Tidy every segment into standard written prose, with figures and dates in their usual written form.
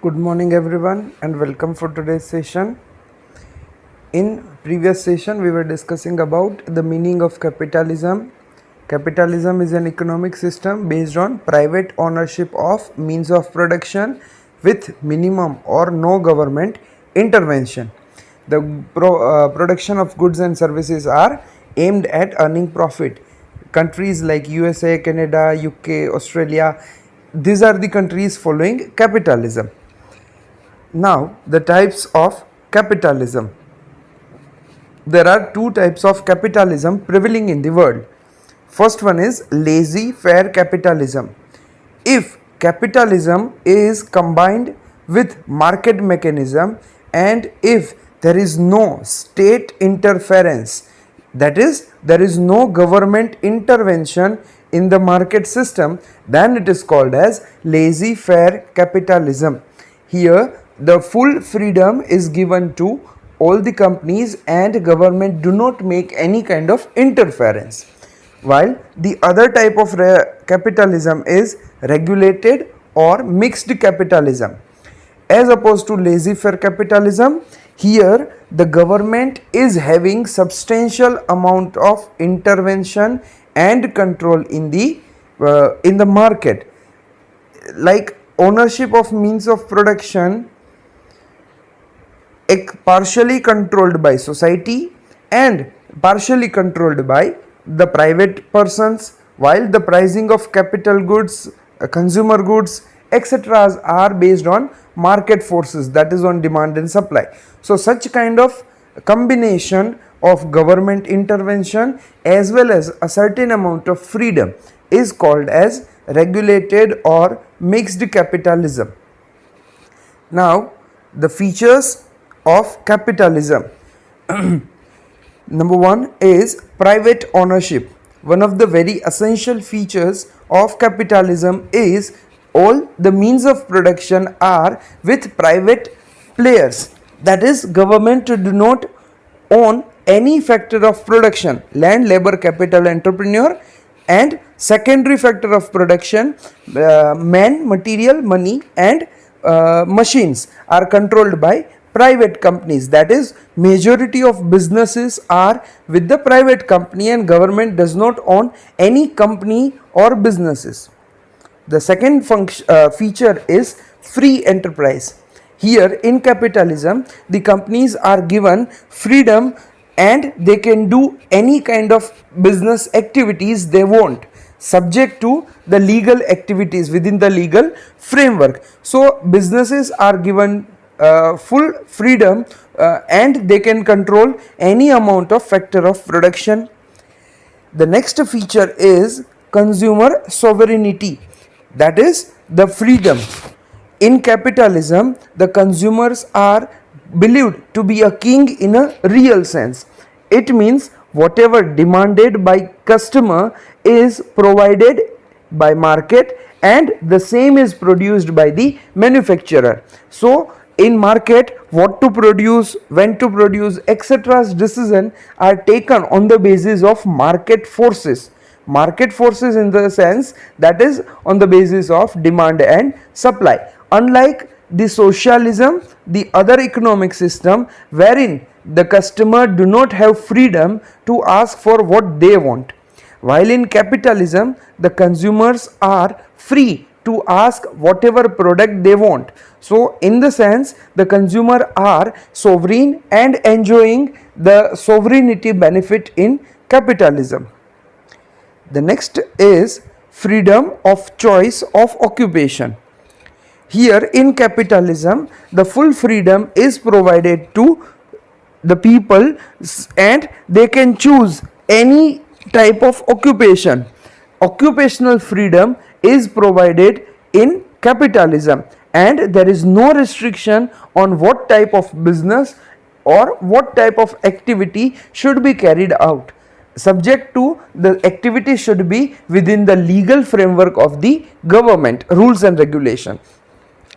Good morning everyone and welcome for today's session. In previous session we were discussing about the meaning of capitalism. Capitalism is an economic system based on private ownership of means of production with minimum or no government intervention. The production of goods and services are aimed at earning profit. Countries like USA, Canada, UK, Australia, these are the countries following capitalism. Now, the types of capitalism. There are two types of capitalism prevailing in the world. First one is laissez-faire capitalism. If capitalism is combined with market mechanism and if there is no state interference, that is, there is no government intervention in the market system, then it is called as laissez-faire capitalism. Here the full freedom is given to all the companies and government do not make any kind of interference. While the other type of capitalism is regulated or mixed capitalism. As opposed to laissez-faire capitalism, here the government is having substantial amount of intervention and control in the market, like ownership of means of production partially controlled by society and partially controlled by the private persons, while the pricing of capital goods, consumer goods, etc. are based on market forces, that is on demand and supply. So such kind of combination of government intervention as well as a certain amount of freedom is called as regulated or mixed capitalism. Now the features of capitalism. Number one is private ownership. One of the very essential features of capitalism is all the means of production are with private players, that is government do not own any factor of production, land, labor, capital, entrepreneur, and secondary factor of production, man, material, money, and machines are controlled by private companies. That is, majority of businesses are with the private company and government does not own any company or businesses. The second feature is free enterprise. Here in capitalism, the companies are given freedom and they can do any kind of business activities they want, subject to the legal activities within the legal framework. So businesses are given full freedom and they can control any amount of factor of production. The next feature is consumer sovereignty, that is the freedom. In capitalism, the consumers are believed to be a king in a real sense. It means whatever demanded by customer is provided by market and the same is produced by the manufacturer. So in market, what to produce, when to produce, etc. decisions are taken on the basis of market forces. Market forces in the sense that is on the basis of demand and supply. Unlike the socialism, the other economic system wherein the customer do not have freedom to ask for what they want. While in capitalism, the consumers are free to ask whatever product they want. So in the sense, the consumer are sovereign and enjoying the sovereignty benefit in capitalism. The next is freedom of choice of occupation. Here in capitalism, the full freedom is provided to the people and they can choose any type of occupation. Occupational freedom is provided in capitalism and there is no restriction on what type of business or what type of activity should be carried out, subject to the activity should be within the legal framework of the government rules and regulation.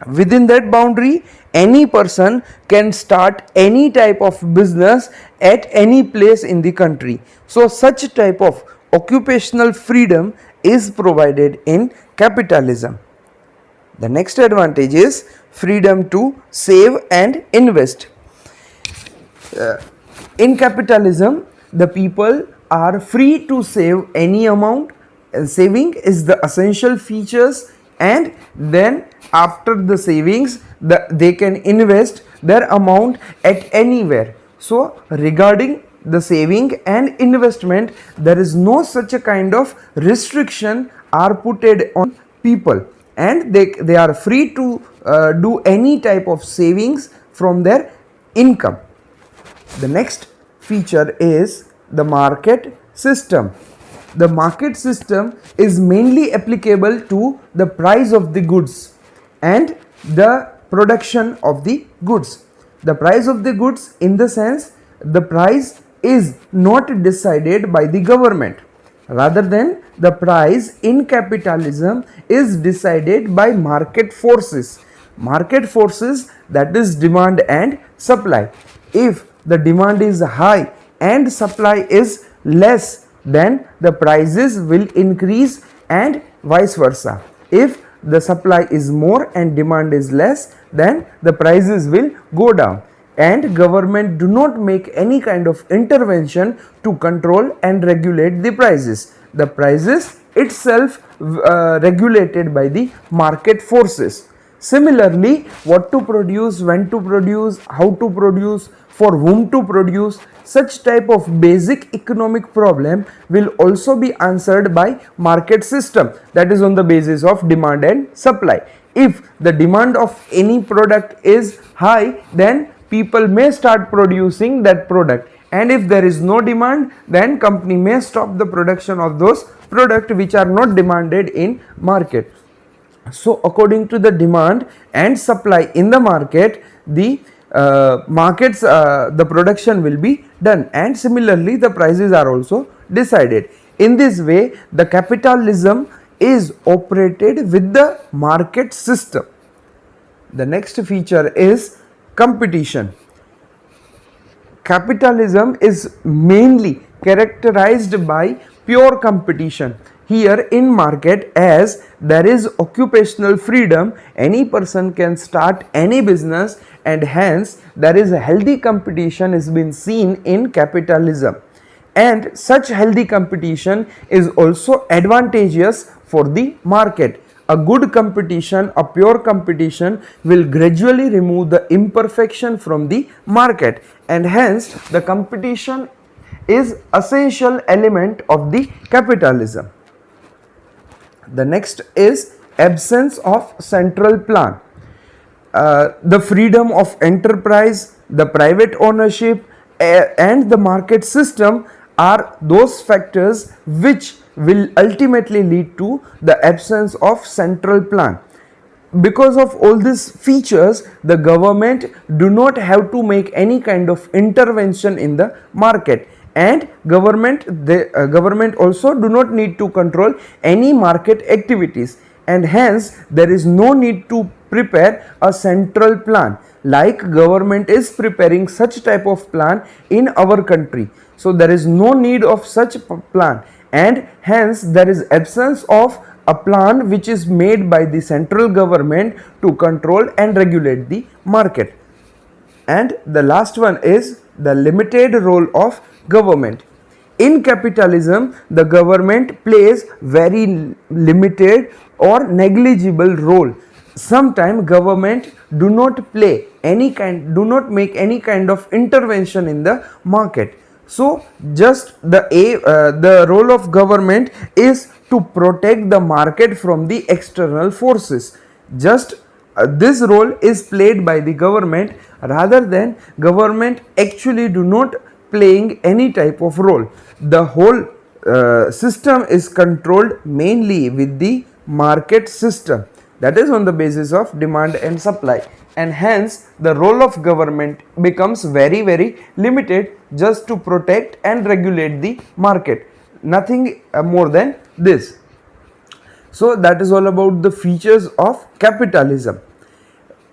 Within that boundary, any person can start any type of business at any place in the country. So such type of occupational freedom is provided in capitalism. The next advantage is freedom to save and invest. In capitalism, the people are free to save any amount. Saving is the essential features, and then after the savings, they can invest their amount at anywhere. So regarding the saving and investment, there is no such a kind of restriction are put on people, and they are free to do any type of savings from their income. The next feature is the market system. The market system is mainly applicable to the price of the goods and the production of the goods. The price of the goods, in the sense, the price is not decided by the government. Rather than the price in capitalism is decided by market forces. Market forces, that is demand and supply. If the demand is high and supply is less, then the prices will increase, and vice versa. If the supply is more and demand is less, then the prices will go down, and government do not make any kind of intervention to control and regulate the prices. The prices itself regulated by the market forces. Similarly, what to produce, when to produce, how to produce, for whom to produce, such type of basic economic problem will also be answered by market system, that is on the basis of demand and supply. If the demand of any product is high, then people may start producing that product, and if there is no demand, then company may stop the production of those products which are not demanded in market. So according to the demand and supply in the market, the the production will be done, and similarly the prices are also decided. In this way, the capitalism is operated with the market system. The next feature is competition. Capitalism is mainly characterized by pure competition. Here in market, as there is occupational freedom, any person can start any business, and hence there is a healthy competition is been seen in capitalism, and such healthy competition is also advantageous for the market. A good competition, a pure competition, will gradually remove the imperfection from the market, and hence the competition is essential element of the capitalism. The next is absence of central plan. The freedom of enterprise, the private ownership, and the market system are those factors which will ultimately lead to the absence of central plan. Because of all these features, the government do not have to make any kind of intervention in the market, and government also do not need to control any market activities, and hence there is no need to prepare a central plan like government is preparing such type of plan in our country. So there is no need of such plan, and hence there is absence of a plan which is made by the central government to control and regulate the market. And the last one is the limited role of government. In capitalism, the government plays very limited or negligible role. Sometimes government do not make any kind of intervention in the market. So just the role of government is to protect the market from the external forces. Just this role is played by the government, rather than government actually do not playing any type of role. The whole system is controlled mainly with the market system, that is on the basis of demand and supply, and hence the role of government becomes very limited, just to protect and regulate the market, nothing more than this. So that is all about the features of capitalism.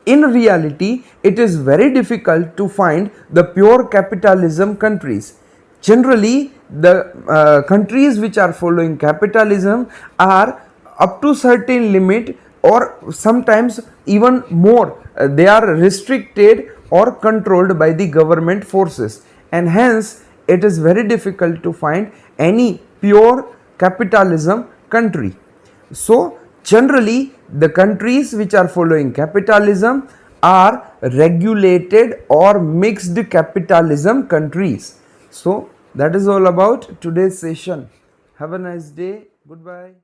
In reality, it is very difficult to find the pure capitalism countries. Generally, the countries which are following capitalism are up to certain limit or sometimes even more, they are restricted or controlled by the government forces, and hence it is very difficult to find any pure capitalism country. So generally the countries which are following capitalism are regulated or mixed capitalism countries. So that is all about today's session. Have a nice day. Goodbye.